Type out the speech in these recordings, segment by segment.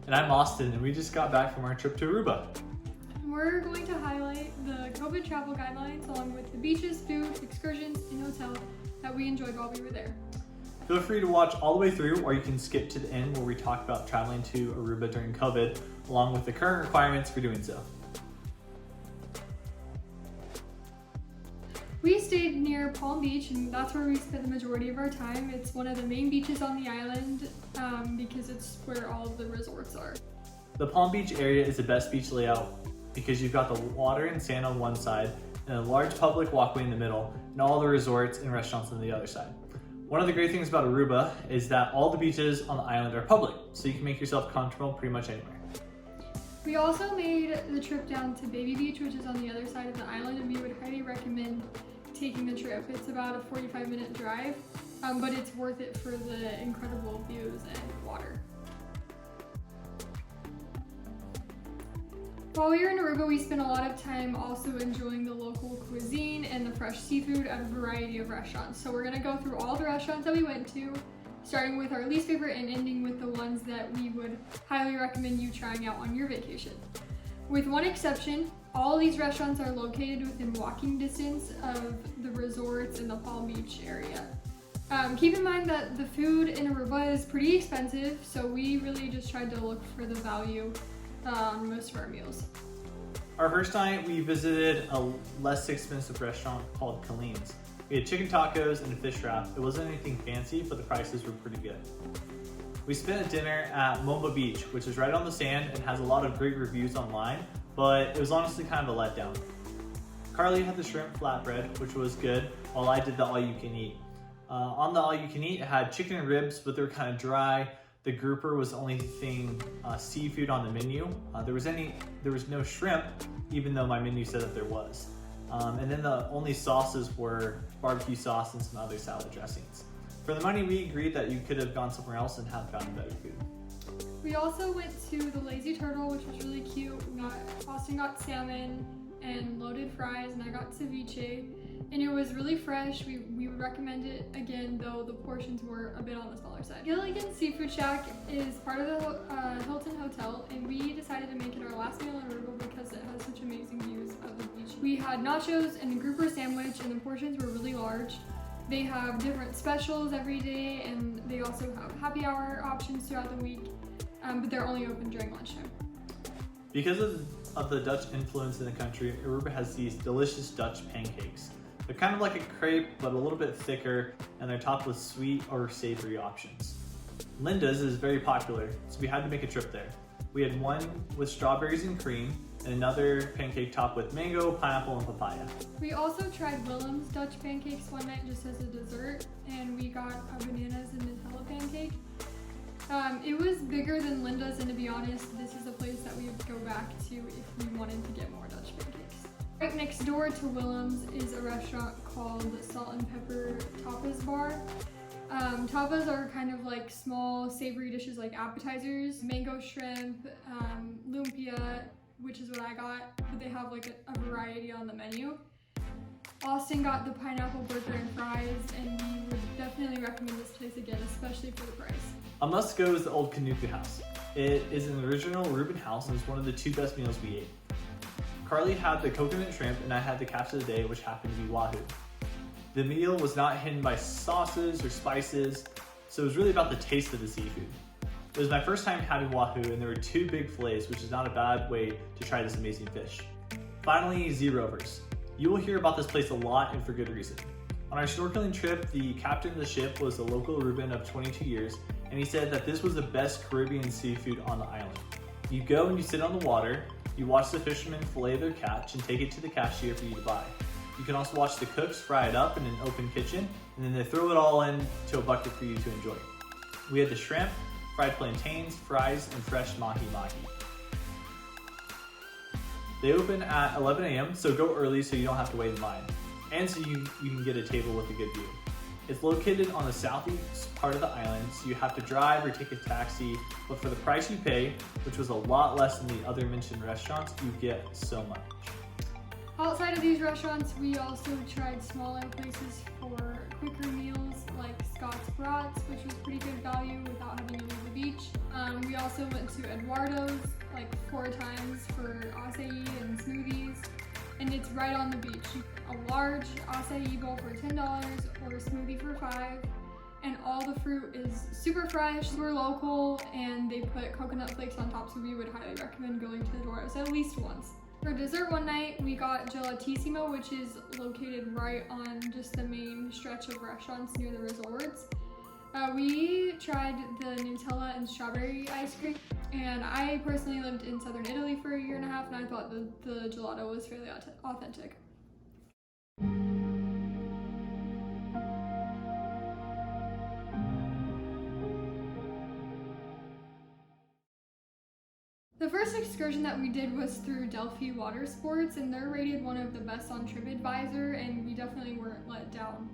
And I'm Austin, and we just got back from our trip to Aruba. We're going to highlight the COVID travel guidelines along with the beaches, food, excursions, and hotel that we enjoyed while we were there. Feel free to watch all the way through, or you can skip to the end where we talk about traveling to Aruba during COVID, along with the current requirements for doing so. We stayed near Palm Beach, and that's where we spent the majority of our time. It's one of the main beaches on the island because it's where all of the resorts are. The Palm Beach area is the best beach layout because you've got the water and sand on one side and a large public walkway in the middle and all the resorts and restaurants on the other side. One of the great things about Aruba is that all the beaches on the island are public, so you can make yourself comfortable pretty much anywhere. We also made the trip down to Baby Beach, which is on the other side of the island, and we would highly recommend taking the trip. It's about a 45-minute drive, but it's worth it for the incredible views and water. While we were in Aruba, we spent a lot of time also enjoying the local cuisine and the fresh seafood at a variety of restaurants. So we're gonna go through all the restaurants that we went to, starting with our least favorite and ending with the ones that we would highly recommend you trying out on your vacation. With one exception, all of these restaurants are located within walking distance of the resorts in the Palm Beach area. Keep in mind that the food in Aruba is pretty expensive, so we really just tried to look for the value on most of our meals. Our first night, we visited a less expensive restaurant called Colleen's. We had chicken tacos and a fish wrap. It wasn't anything fancy, but the prices were pretty good. We spent a dinner at Aruba Beach, which is right on the sand and has a lot of great reviews online, but it was honestly kind of a letdown. Carly had the shrimp flatbread, which was good, while I did the all-you-can-eat. On the all-you-can-eat, it had chicken and ribs, but they were kind of dry. The grouper was the only thing seafood on the menu. There was no shrimp, even though my menu said that there was. And then the only sauces were barbecue sauce and some other salad dressings. For the money, we agreed that you could have gone somewhere else and have found better food. We also went to the Lazy Turtle, which was really cute. Austin got salmon and loaded fries, and I got ceviche. And it was really fresh. We would recommend it again, though the portions were a bit on the smaller side. Gilligan's Seafood Shack is part of the Hilton Hotel, and we decided to make it our last meal in Aruba because it has such amazing views of the beach. We had nachos and a grouper sandwich, and the portions were really large. They have different specials every day, and they also have happy hour options throughout the week, but they're only open during lunchtime. Because of the Dutch influence in the country, Aruba has these delicious Dutch pancakes. They're kind of like a crepe, but a little bit thicker, and they're topped with sweet or savory options. Linda's is very popular, so we had to make a trip there. We had one with strawberries and cream, and another pancake topped with mango, pineapple, and papaya. We also tried Willem's Dutch pancakes one night just as a dessert, and we got a bananas and Nutella pancake. It was bigger than Linda's, and to be honest, this is a place that we would go back to if we wanted to get more Dutch pancakes. Right next door to Willem's is a restaurant called Salt and Pepper Tapas Bar. Tapas are kind of like small savory dishes like appetizers, mango shrimp, lumpia, which is what I got, but they have like a variety on the menu. Austin got the pineapple burger and fries, and we would definitely recommend this place again, especially for the price. A must-go is the Old Kanuku House. It is an original Aruban house and it's one of the two best meals we ate. Carly had the coconut shrimp and I had the catch of the day, which happened to be wahoo. The meal was not hidden by sauces or spices, so it was really about the taste of the seafood. It was my first time having wahoo, and there were two big fillets, which is not a bad way to try this amazing fish. Finally, Z-Rovers. You will hear about this place a lot, and for good reason. On our snorkeling trip, the captain of the ship was a local Aruban of 22 years, and he said that this was the best Caribbean seafood on the island. You go and you sit on the water, you watch the fishermen fillet their catch and take it to the cashier for you to buy. You can also watch the cooks fry it up in an open kitchen, and then they throw it all into a bucket for you to enjoy. We had the shrimp, fried plantains, fries, and fresh mahi-mahi. They open at 11 a.m., so go early so you don't have to wait in line, and so you can get a table with a good view. It's located on the southeast part of the island, so you have to drive or take a taxi, but for the price you pay, which was a lot less than the other mentioned restaurants, you get so much. Outside of these restaurants, we also tried smaller places for quicker meals like Scott's Brats, which was pretty good value without having to leave the beach. We also went to Eduardo's like 4 times for acai and smoothies, and it's right on the beach. A large acai bowl for $10 or a smoothie for $5, and all the fruit is super fresh, super local, and they put coconut flakes on top, so we would highly recommend going to Eduardo's at least once. For dessert one night, we got Gelatissimo, which is located right on just the main stretch of restaurants near the resorts. We tried the Nutella and strawberry ice cream, and I personally lived in southern Italy for a year and a half, and I thought the gelato was fairly authentic. The first excursion that we did was through Delphi Water Sports, and they're rated one of the best on TripAdvisor, and we definitely weren't let down.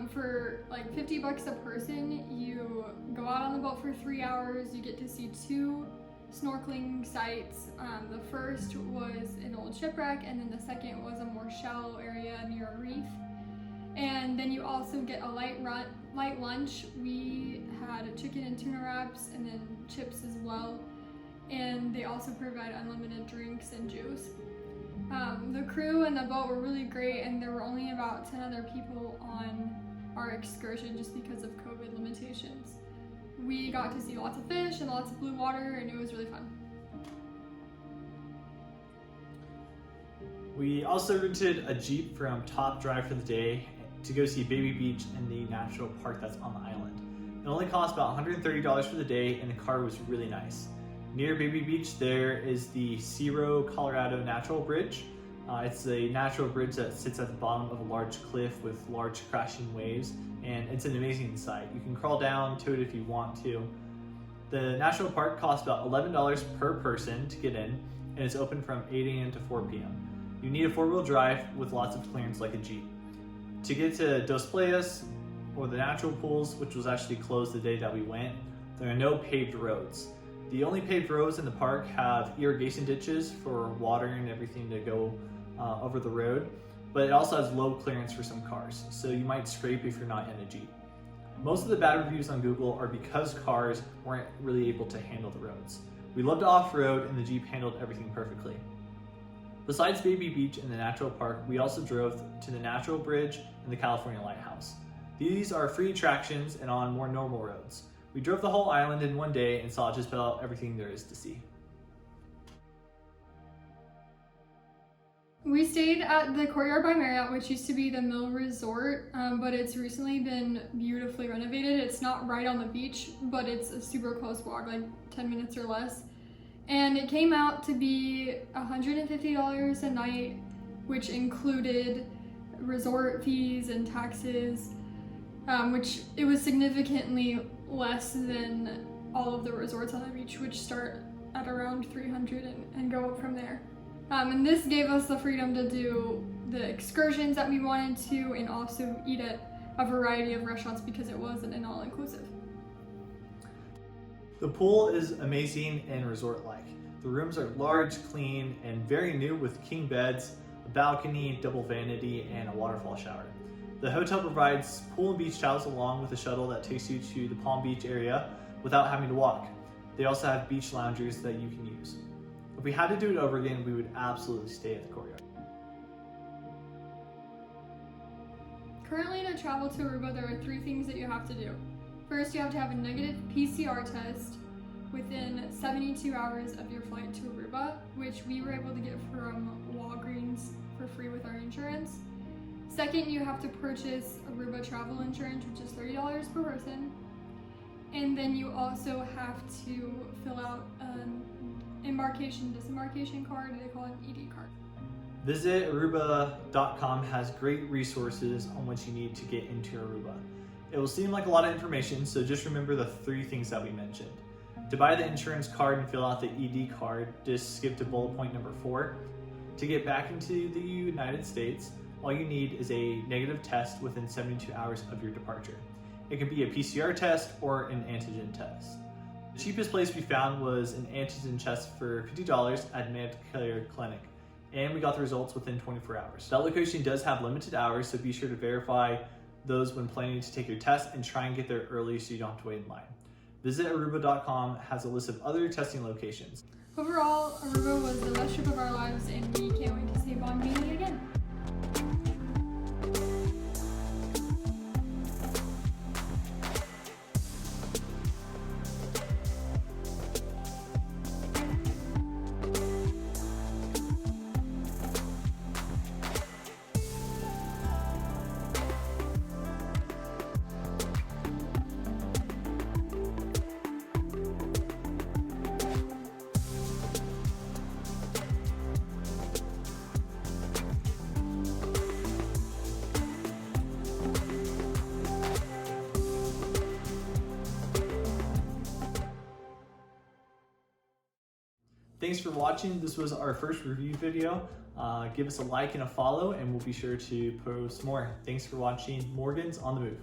For like $50 a person, you go out on the boat for 3 hours, you get to see 2 snorkeling sites. The first was an old shipwreck, and then the second was a more shallow area near a reef. And then you also get a light lunch. We had chicken and tuna wraps and then chips as well. And they also provide unlimited drinks and juice. The crew and the boat were really great, and there were only about 10 other people on our excursion just because of COVID limitations. We got to see lots of fish and lots of blue water, and it was really fun. We also rented a Jeep from Top Drive for the day to go see Baby Beach and the natural park that's on the island. It only cost about $130 for the day, and the car was really nice. Near Baby Beach, there is the Cerro Colorado Natural Bridge. It's a natural bridge that sits at the bottom of a large cliff with large crashing waves, and it's an amazing sight. You can crawl down to it if you want to. The national park costs about $11 per person to get in, and it's open from 8 a.m. to 4 p.m. You need a 4-wheel drive with lots of clearance like a Jeep. To get to Dos Playas, or the natural pools, which was actually closed the day that we went, there are no paved roads. The only paved roads in the park have irrigation ditches for water and everything to go over the road, but it also has low clearance for some cars, so you might scrape if you're not in a Jeep. Most of the bad reviews on Google are because cars weren't really able to handle the roads. We loved to off-road, and the Jeep handled everything perfectly. Besides Baby Beach and the natural park, we also drove to the Natural Bridge and the California Lighthouse. These are free attractions and on more normal roads. We drove the whole island in one day and saw just about everything there is to see. We stayed at the Courtyard by Marriott, which used to be the Mill Resort, but it's recently been beautifully renovated. It's not right on the beach, but it's a super close walk, like 10 minutes or less. And it came out to be $150 a night, which included resort fees and taxes, which it was significantly less than all of the resorts on the beach, which start at around $300 and go up from there. And this gave us the freedom to do the excursions that we wanted to, and also eat at a variety of restaurants because it wasn't an all-inclusive. The pool is amazing and resort-like. The rooms are large, clean, and very new with king beds, a balcony, double vanity, and a waterfall shower. The hotel provides pool and beach towels along with a shuttle that takes you to the Palm Beach area without having to walk. They also have beach loungers that you can use. If we had to do it over again, we would absolutely stay at the Courtyard. Currently, to travel to Aruba, there are 3 things that you have to do. First, you have to have a negative PCR test within 72 hours of your flight to Aruba, which we were able to get from Walgreens for free with our insurance. Second, you have to purchase Aruba travel insurance, which is $30 per person. And then you also have to fill out an disembarkation card, they call it an ED card. Visit Aruba.com has great resources on what you need to get into Aruba. It will seem like a lot of information, so just remember the 3 things that we mentioned. To buy the insurance card and fill out the ED card, just skip to bullet point number 4. To get back into the United States, all you need is a negative test within 72 hours of your departure. It can be a PCR test or an antigen test. The cheapest place we found was an antigen test for $50 at Medicare Clinic, and we got the results within 24 hours. That location does have limited hours, so be sure to verify those when planning to take your test and try and get there early so you don't have to wait in line. Visit Aruba.com has a list of other testing locations. Overall, Aruba was the best trip of our lives, and we can't wait to save on being it again. Thanks for watching. This was our first review video. Give us a like and a follow, and we'll be sure to post more. Thanks for watching Morgan's on the Move.